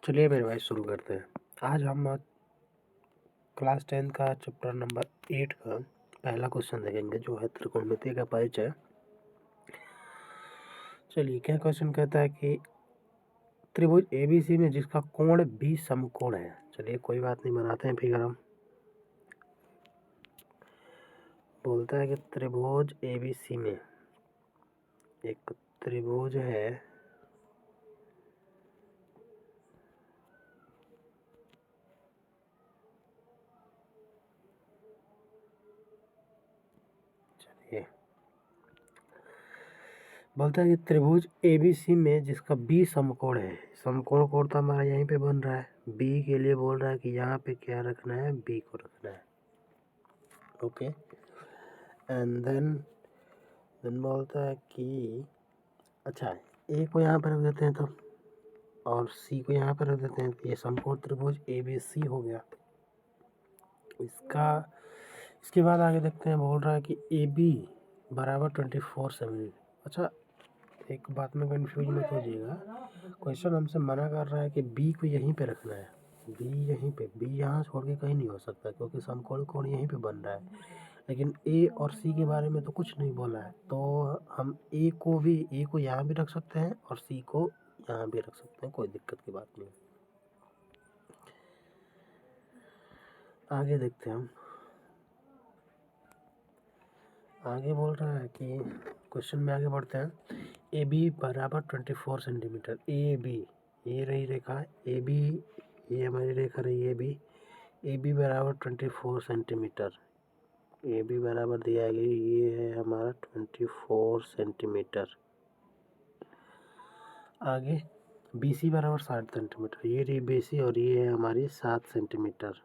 चलिए मेरे भाई शुरू करते हैं। आज हम क्लास 10 का चैप्टर नंबर 8 का पहला क्वेश्चन देखेंगे, जो है त्रिकोणमिति का परिचय। चलिए, क्या क्वेश्चन कहता है कि त्रिभुज एबीसी में जिसका कोण बी समकोण है। चलिए कोई बात नहीं, बनाते हैं फिगर हम। बोलता है कि त्रिभुज एबीसी में एक त्रिभुज है बोलता है कि त्रिभुज एबीसी में जिसका बी समकोण है। समकोण कोण तो हमारा यहीं पे बन रहा है। बी के लिए बोल रहा है कि यहाँ पे क्या रखना है, बी को रखना है। ओके, एंड देन बोलता है कि अच्छा, ए को यहाँ पर रख देते हैं तो, और सी को यहाँ पर रख देते हैं। ये समकोण त्रिभुज एबीसी हो गया। इसके बाद आगे देखते हैं। बोल रहा है कि ए बी बराबर 24 सेमी। अच्छा, एक बात में कन्फ्यूज मत हो जाइएगा। क्वेश्चन हमसे मना कर रहा है कि बी को यहीं पे रखना है। बी यहीं पे, बी यहाँ छोड़ के कहीं नहीं हो सकता, क्योंकि समकोण कोण यहीं पे बन रहा है। लेकिन ए और सी के बारे में तो कुछ नहीं बोला है, तो हम ए को यहाँ भी रख सकते हैं और सी को यहाँ भी रख सकते हैं, कोई दिक्कत की बात नहीं। आगे देखते हैं हम। आगे बोल रहा है कि क्वेश्चन में आगे बढ़ते हैं। ए बी बराबर 24 सेंटीमीटर। ए बी, ये रही रेखा ए बी, ये हमारी रेखा रही ए बी बराबर 24 सेंटीमीटर। ए बी बराबर दिया गया, ये है हमारा 24 सेंटीमीटर। आगे बी सी बराबर 60 सेंटीमीटर। ये रही बी सी और ये है हमारी 7 सेंटीमीटर।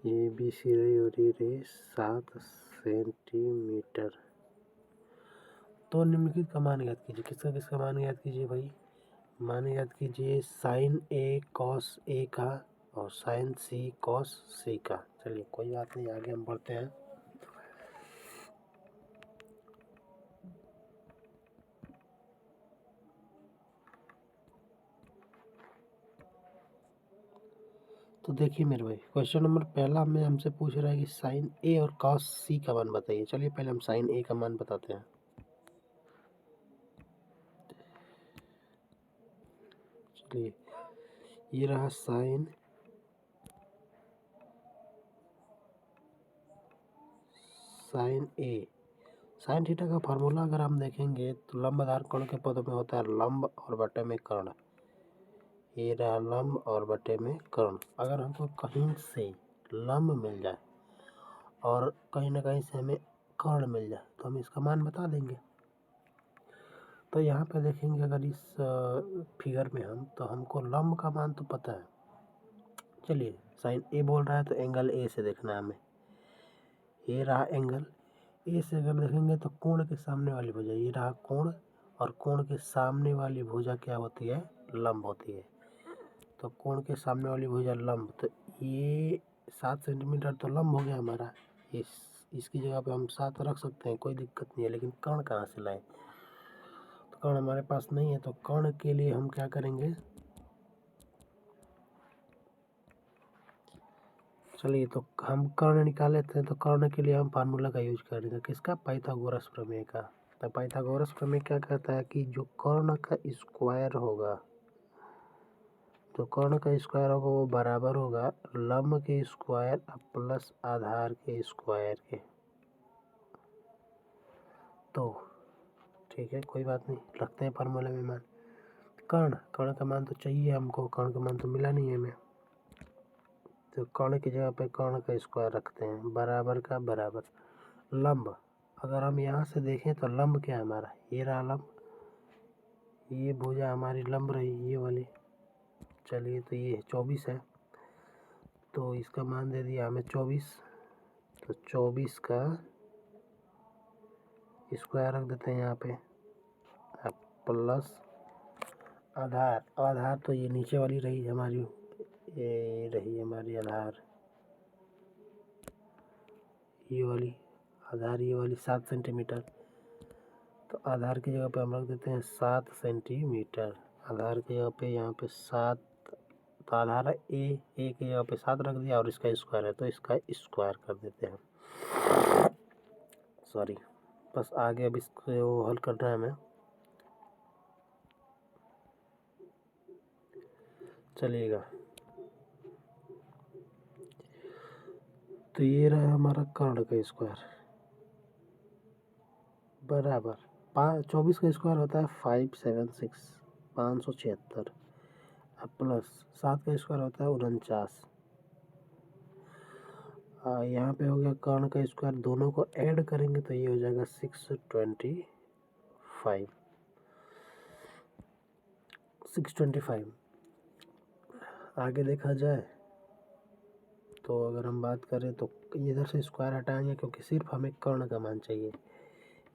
ये बी सी रही और ये रही 7 सेंटीमीटर। तो निम्नलिखित का मान ज्ञात कीजिए। किसका मान ज्ञात कीजिए भाई? मान याद कीजिए साइन ए कॉस ए का और साइन सी कॉस सी का। चलिए कोई बात नहीं, आगे हम बढ़ते हैं। तो देखिए मेरे भाई, क्वेश्चन नंबर पहला में हमसे पूछ रहा है कि साइन ए और कॉस सी का मान बताइए। चलिए पहले हम साइन ए का मान बताते हैं। चलिए, ये रहा साइन ए। साइन थीटा का फार्मूला अगर हम देखेंगे तो लंब आधार कोण के पदों में होता है लंब और बटे में कर्ण। ये रहा लंब और बटे में कर्ण। अगर हमको कहीं से लंब मिल जाए और कहीं ना कहीं से हमें कर्ण मिल जाए तो हम इसका मान बता देंगे। तो यहाँ पे देखेंगे अगर इस फिगर में हम, तो हमको लंब का मान तो पता है। चलिए, साइन ए बोल रहा है तो एंगल ए से देखना है हमें। ये रहा एंगल ए से अगर देखेंगे तो कोण के सामने वाली भुजा, ये रहा कोण, और कोण के सामने वाली भुजा क्या होती है? लंब होती है। तो कोण के सामने वाली भुजा लंब, तो ये 7 सेंटीमीटर तो लंब हो गया हमारा। इसकी जगह पे हम 7 रख सकते हैं, कोई दिक्कत नहीं है। लेकिन कर्ण कहाँ से लाएं? तो कर्ण हमारे पास नहीं है, तो कर्ण के लिए हम क्या करेंगे? चलिए, तो हम कर्ण निकाल लेते हैं। तो कर्ण के लिए हम फार्मूला का यूज करेंगे, किसका? पाइथागोरस प्रमेय का। तो पाइथागोरस प्रमेय क्या कहता है कि जो कर्ण का स्क्वायर होगा, जो कर्ण का स्क्वायर होगा वो बराबर होगा लंब के स्क्वायर प्लस आधार के स्क्वायर के। तो ठीक है, कोई बात नहीं, रखते हैं फार्मूला में मान। कर्ण का मान तो चाहिए हमको, कर्ण का मान तो मिला नहीं है हमें। तो कर्ण की जगह पे कर्ण का स्क्वायर रखते हैं, बराबर का बराबर लंब। अगर हम यहाँ से देखें तो लंब क्या है हमारा? ये रहा लंब, ये भुजा हमारी लंब रही, ये वाली। चलिए, तो ये 24 है, तो इसका मान दे दिया हमें 24। तो 24 का स्क्वायर रख देते हैं यहाँ पे, प्लस आधार तो ये नीचे वाली रही हमारी, ये रही हमारी आधार, ये वाली आधार, ये वाली 7 सेंटीमीटर। तो आधार की जगह पे हम रख देते हैं 7 सेंटीमीटर। आधार की जगह पे यहाँ पे 7, तो आधार है ए की जगह पे 7 रख दिया और इसका स्क्वायर है तो इसका स्क्वायर कर देते हैं। सॉरी, बस आगे अब इसको हल करना है हमें। चलिएगा, तो ये रहा हमारा कर्ण का स्क्वायर बराबर 24 का स्क्वायर होता है 576 576 प्लस 7 का स्क्वायर होता है 49। यहाँ पे हो गया कर्ण का स्क्वायर, दोनों को ऐड करेंगे तो ये हो जाएगा 625। आगे देखा जाए तो अगर हम बात करें तो इधर से स्क्वायर हटाएंगे क्योंकि सिर्फ हमें कर्ण का मान चाहिए।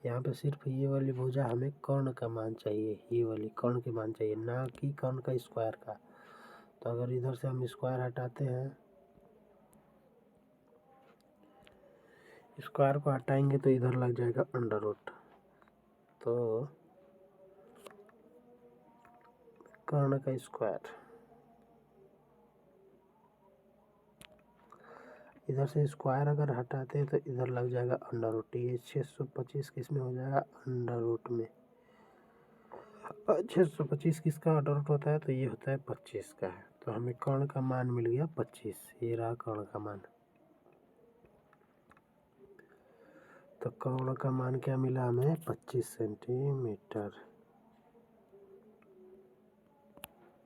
यहाँ पे सिर्फ ये वाली भुजा हमें कर्ण का मान चाहिए, ये वाली कर्ण की मान चाहिए, ना कि कर्ण का स्क्वायर का। तो अगर इधर से हम स्क्वायर हटाते हैं, स्क्वायर को हटाएंगे तो इधर लग जाएगा अंडर रूट। तो कर्ण का स्क्वायर, इधर से स्क्वायर अगर हटाते हैं तो इधर लग जाएगा अंडर रूट। ये 625 किस में हो जाएगा? अंडर रूट में। 625 किसका अंडर रूट होता है? तो ये होता है 25 का है। तो हमें कर्ण का मान मिल गया 25। ये रहा कर्ण का मान। तो कर्ण का मान क्या मिला हमें? 25 सेंटीमीटर।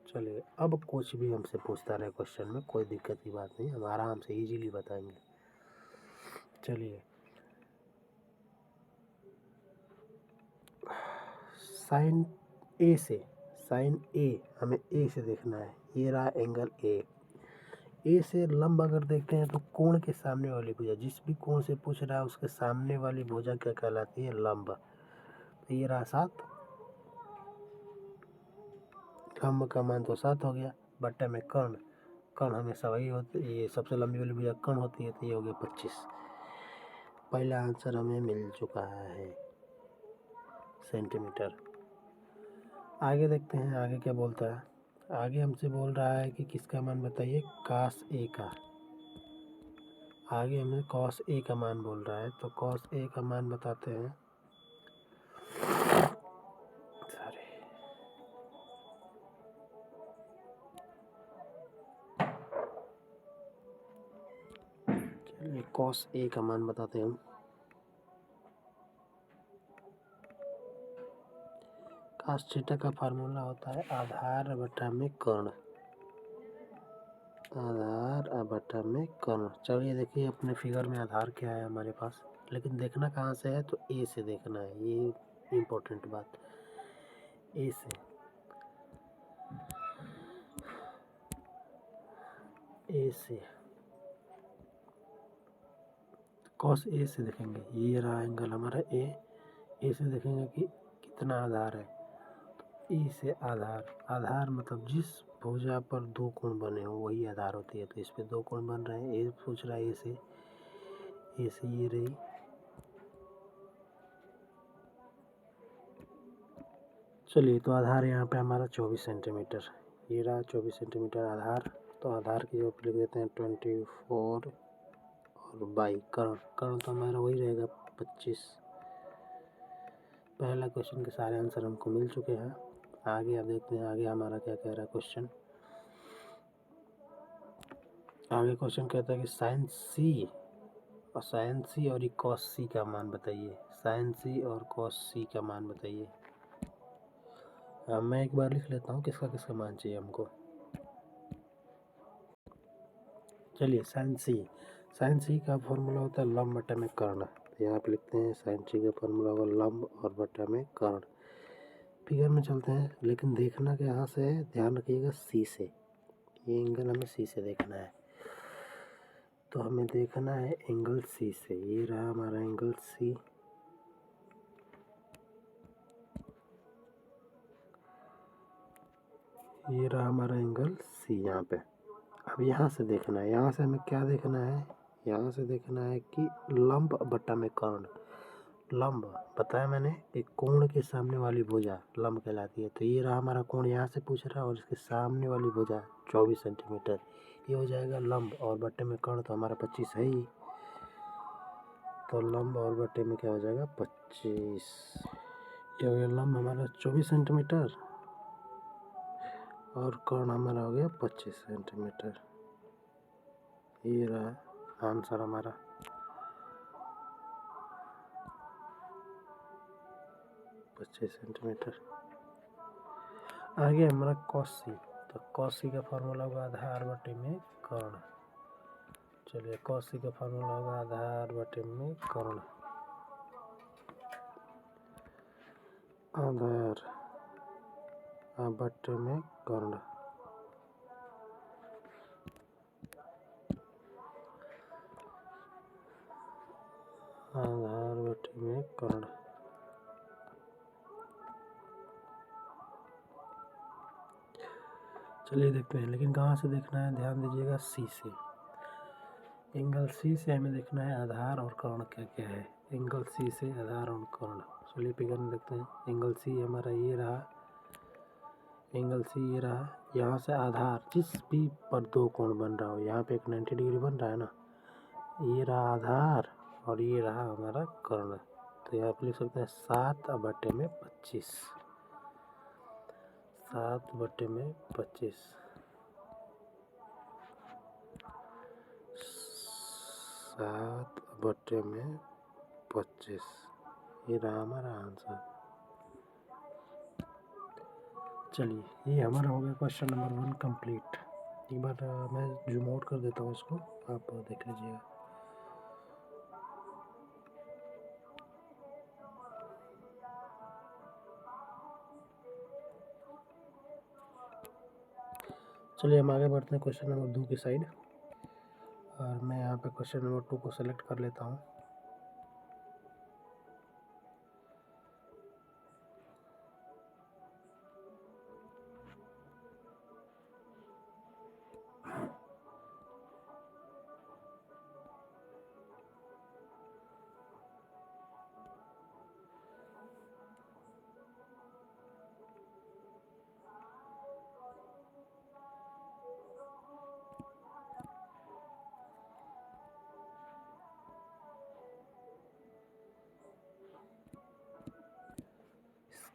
चलिए, अब कुछ भी हमसे पूछता रहे क्वेश्चन में, कोई दिक्कत की बात नहीं, हम आराम से इजीली बताएंगे। चलिए, साइन ए से, साइन ए हमें ए से देखना है। ये रहा एंगल ए से लंब अगर देखते हैं तो कोण के सामने वाली भुजा, जिस भी कोण से पूछ रहा है उसके सामने वाली भुजा क्या कहलाती है? लंब। तो ये रहा 7, लंब का मान तो 7 हो गया। बट्टे में कर्ण, कर्ण हमेशा वही होती है, ये सबसे लंबी वाली भुजा कर्ण होती है, तो ये हो गया 25। पहला आंसर हमें मिल चुका है, सेंटीमीटर। आगे देखते हैं आगे क्या बोलता है। आगे हमसे बोल रहा है कि किसका मान बताइए? cos A का। आगे हमें cos A का मान बोल रहा है, तो cos A का मान बताते हैं। चलिए, cos A का मान बताते हैं हम। cos थीटा का फार्मूला होता है आधार बटा में कर्ण, आधार बटा में कर्ण। चलिए देखिए, अपने फिगर में आधार क्या है हमारे पास, लेकिन देखना कहाँ से है? तो ए से देखना है, ये इम्पोर्टेंट बात। ए से, ए से cos A से देखेंगे, ये रहा एंगल हमारा ए से देखेंगे कि कितना आधार है। ए से आधार, आधार मतलब जिस भुजा पर दो कोण बने हो वही आधार होती है। तो इस पे दो कोण बन रहे हैं, ए पूछ रहा है ए से ये रही। चलिए, तो आधार यहाँ पे हमारा 24 सेंटीमीटर, ये रहा 24 सेंटीमीटर आधार। तो आधार की जगह लिख देते हैं 24 और बाई कर्ण, कर्ण तो हमारा वही रहेगा 25। पहला क्वेश्चन के सारे आंसर हमको मिल चुके हैं। आगे अब देखते हैं आगे हमारा क्या कह रहा है क्वेश्चन। आगे क्वेश्चन कहता है कि साइन सी और कॉस सी का मान बताइए। साइन सी और कॉस सी का मान बताइए। मैं एक बार लिख लेता हूँ किसका किसका मान चाहिए हमको। चलिए, साइन सी का फॉर्मूला होता है लंब बटा में कर्ण। तो यहाँ पे लिखते हैं साइन सी का फॉर्मूला होगा लंब और बटा में कर्ण। फिगर में चलते हैं, लेकिन देखना कि यहाँ से है, ध्यान रखिएगा सी से, ये एंगल हमें सी से देखना है। तो हमें देखना है एंगल सी से, ये रहा हमारा एंगल सी। ये रहा हमारा एंगल सी यहाँ पे। अब यहाँ से देखना है, यहाँ से हमें क्या देखना है? यहाँ से देखना है कि लंब बटा में कर्ण, लंब बताया मैंने कि कोण के सामने वाली भुजा लंब कहलाती है। तो ये रहा हमारा कोण, यहाँ से पूछ रहा है, और इसके सामने वाली भुजा 24 सेंटीमीटर, ये हो जाएगा लंब। और बट्टे में कर्ण तो हमारा 25 है ही, तो लंब और बट्टे में क्या हो जाएगा 25। ये हो गया लंब हमारा 24 सेंटीमीटर और कर्ण हमारा हो गया 25 सेंटीमीटर। ये रहा आंसर हमारा। पच्चीस सेंटीमीटर। आगे हमारा कॉसी, तो कॉसी का फार्मूला होगा आधार बटे में कर्ण। चलिए कॉसी का फार्मूला होगा आधार बटे में कर्ण। आधार बटे में कर्ण। आधार बटे में कर्ण। चलिए देखते हैं, लेकिन कहाँ से देखना है, ध्यान दीजिएगा, सी से। एंगल सी से हमें देखना है आधार और कर्ण क्या क्या है। एंगल सी से आधार और कर्ण। चलिए फिगर में देखते हैं। एंगल सी हमारा ये रहा, एंगल सी ये रहा। यहाँ से आधार जिस भी पर दो कोण बन रहा हो, यहाँ पे एक 90 डिग्री बन रहा है ना, ये रहा आधार और ये रहा हमारा कर्ण। तो यहाँ पे लिख सकते हैं 7 बटे में 25। 7 बटे में 25। 7 बटे में 25, ये रहा हमारा आंसर। चलिए ये हमारा हो गया क्वेश्चन नंबर 1 कंप्लीट। एक बार मैं जूम आउट कर देता हूँ इसको, आप देख लीजिएगा। चलिए हम आगे बढ़ते हैं क्वेश्चन नंबर 2 की साइड, और मैं यहाँ पे क्वेश्चन नंबर 2 को सेलेक्ट कर लेता हूँ।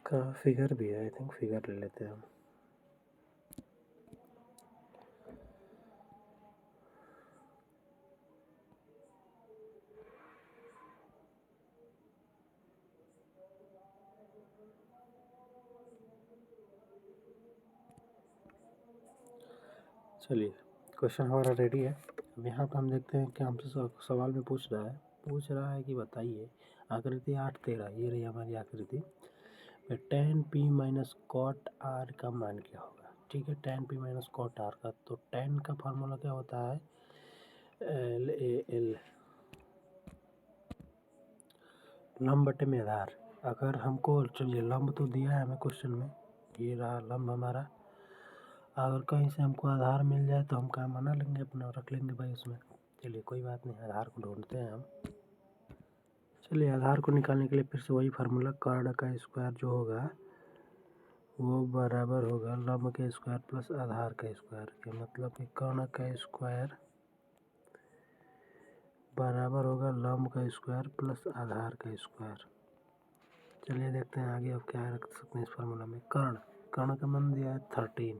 इसका फिगर भी है, आई थिंक फिगर ले लेते हैं हम। चलिए क्वेश्चन हमारा रेडी है। अब यहाँ पर हम देखते हैं कि हमसे सवाल में पूछ रहा है कि बताइए आकृति 8-13, ये रही हमारी आकृति में tan p minus cot r का मान क्या होगा। ठीक है, tan p minus cot r का, तो tan का फार्मूला क्या होता है, LAL, लंब बटे में आधार। अगर हमको, चलिए लंब तो दिया है हमें क्वेश्चन में, ये रहा लंब हमारा। अगर कहीं से हमको आधार मिल जाए तो हम काम बना लेंगे अपना, रख लेंगे भाई उसमें। चलिए कोई बात नहीं, आधार को ढूंढते हैं हम। चलिए आधार को निकालने के लिए फिर से वही फार्मूला, कर्ण का स्क्वायर जो होगा वो बराबर होगा लंब के स्क्वायर प्लस आधार का स्क्वायर के, मतलब कि कर्ण का स्क्वायर बराबर होगा लंब का स्क्वायर प्लस आधार का स्क्वायर। चलिए देखते हैं आगे अब क्या रख सकते हैं इस फार्मूला में। कर्ण का मान दिया है 13,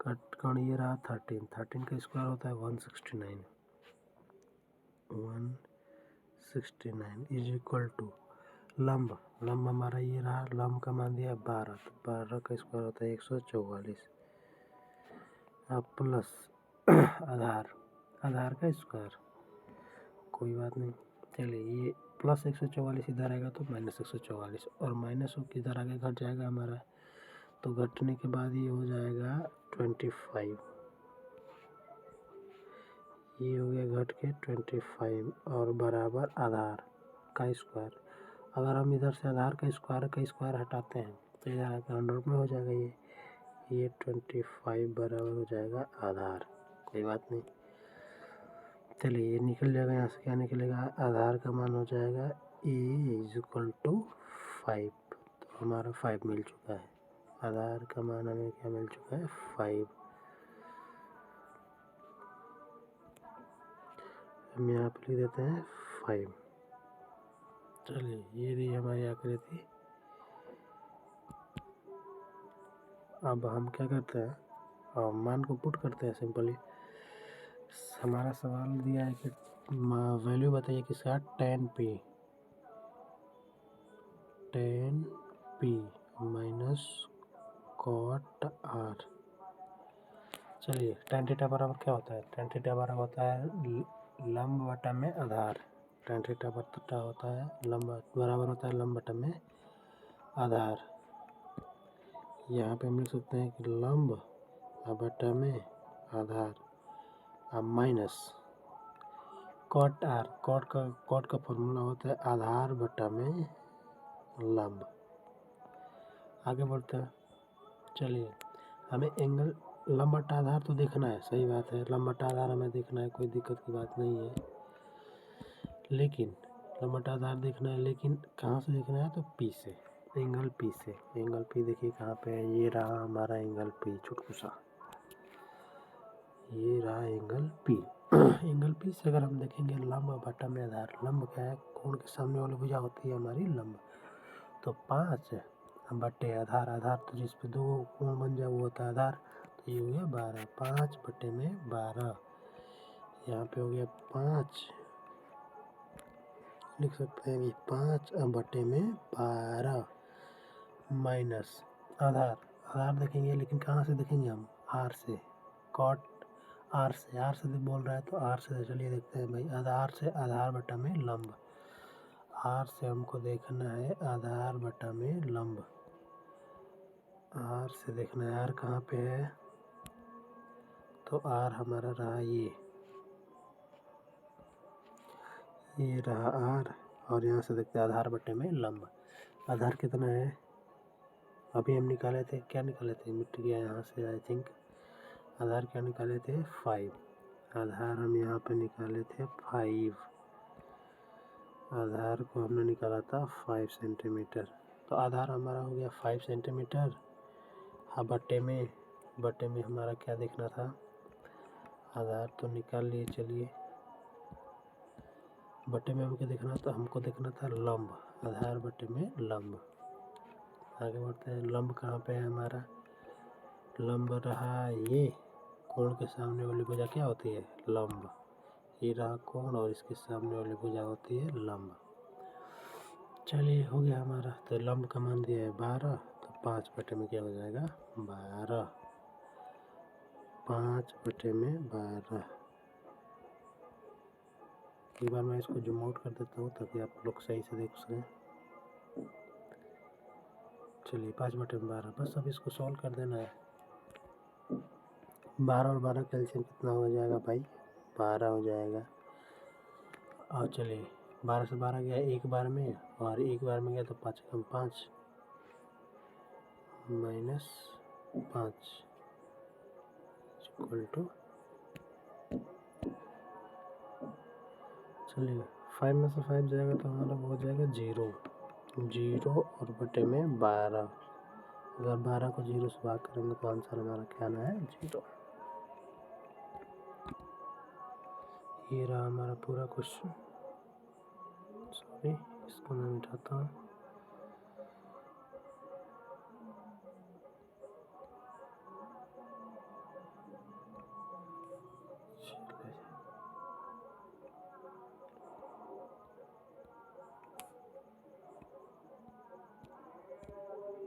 कर्ण ये रहा 13 का स्क्वायर होता है 169 इज इक्वल टू लंब हमारा ये रहा, लंब का मान दिया 12, तो 12 का स्क्वायर होता है 144 प्लस आधार का स्क्वायर। कोई बात नहीं, चलिए ये प्लस 144 इधर आएगा तो माइनस 144, और माइनस हो किधर आगे घट जाएगा हमारा, तो घटने के बाद ये हो जाएगा 25, ये हो गया घट के 25 और बराबर आधार का स्क्वायर। अगर हम इधर से आधार का स्क्वायर हटाते हैं तो इधर आकर 100 में हो जाएगा, ये 25 बराबर हो जाएगा आधार। कोई बात नहीं, चलिए ये निकल जाएगा, यहाँ से क्या निकलेगा, आधार का मान हो जाएगा इज इक्वल टू 5। तो हमारा 5 मिल चुका है। आधार का मान हमें क्या मिल चुका है? 5। हम यहाँ पर लिख देते हैं 5। चलिए, ये रही हमारी आकृति। अब हम क्या करते हैं, मान को पुट करते हैं सिंपली। हमारा सवाल दिया है कि वैल्यू बताइए किसका? 10p minus cot r। चलिए, tan थीटा बराबर क्या होता है? tan थीटा बराबर होता है लंब बटा में आधार। tan थीटा बटा होता है लंब बराबर होता है लंब बटा में आधार। यहाँ पे हम लिख सकते हैं कि लंब बटा में आधार अब माइनस कॉट r। कॉट का फॉर्मूला होता है आधार बटा में लंब। आगे बढ़ते हैं। चलिए, हमें एंगल लंब बटा आधार तो देखना है, सही बात है, लंब बटा आधार हमें देखना है, कोई दिक्कत की बात नहीं है। लेकिन लंब बटा आधार देखना है, लेकिन कहाँ से देखना है? तो पी से, एंगल पी से। एंगल पी देखिए कहाँ पे है? ये रहा हमारा एंगल पी, छुटकू सा, ये रहा एंगल पी। एंगल पी से अगर हम देखेंगे लंब बटा में आधार, लंब क्या है? कोण के सामने वाली भुजा होती है हमारी लंब। तो 5 बटे आधार, आधार तो जिस पे 2 कोण बन जाए वो होता है आधार। तो ये हो गया 12, 5 बटे में 12। यहाँ पे हो गया 5, लिख सकते हैं कि 5 बटे में 12 माइनस आधार। आधार देखेंगे, लेकिन कहाँ से देखेंगे हम? आर से, कॉट आर से। आर से बोल रहा है तो आर से चलिए देखते हैं भाई। आधार से आधार बटा में लंब, आर से हमको देखना है आधार बटा में लंब। आर से देखना है, आर कहाँ पे है? तो आर हमारा रहा ये रहा आर। और यहाँ से देखते हैं आधार बटे में लंब। आधार कितना है? अभी हम निकाले थे, क्या निकाले थे? मिट गया यहाँ से आई थिंक। आधार क्या निकाले थे? 5। आधार हम यहाँ पे निकाले थे 5। आधार को हमने निकाला था 5 सेंटीमीटर। तो आधार हमारा हो गया 5 सेंटीमीटर। हाँ, बटे में हमारा क्या देखना था? आधार तो निकाल लिए, चलिए बटे में हमको देखना था, हमको देखना था लंब। आधार बटे में लंब। आगे बढ़ते हैं। लंब कहाँ पे है हमारा? लंब रहा ये, कोण के सामने वाली भुजा क्या होती है? लंब। ये रहा कोण और इसके सामने वाली भुजा होती है लंब। चलिए, हो गया हमारा। तो लंब का मान दिया है 12, तो 5 बटे में क्या हो जाएगा? 12। 5 बटे में 12। एक बार मैं इसको जूम आउट कर देता हूँ ताकि आप लोग सही से देख सकें। चलिए, 5 बटे में 12, बस अब इसको सॉल्व कर देना है। 12 और 12 का एलसीएम कितना हो जाएगा भाई? 12 हो जाएगा। और चलिए, 12 से 12 गया एक बार में, और एक बार में गया तो 5 कम 5 माइनस 5 इक्वल टू, चलिए 5 में से 5 जाएगा तो हमारा हो जाएगा 0। 0 और बटे में 12। अगर 12 को 0 से भाग करेंगे तो आंसर हमारा क्या आना है? 0। ये रहा हमारा पूरा क्वेश्चन। सॉरी, इसको मैं मिटाता हूँ।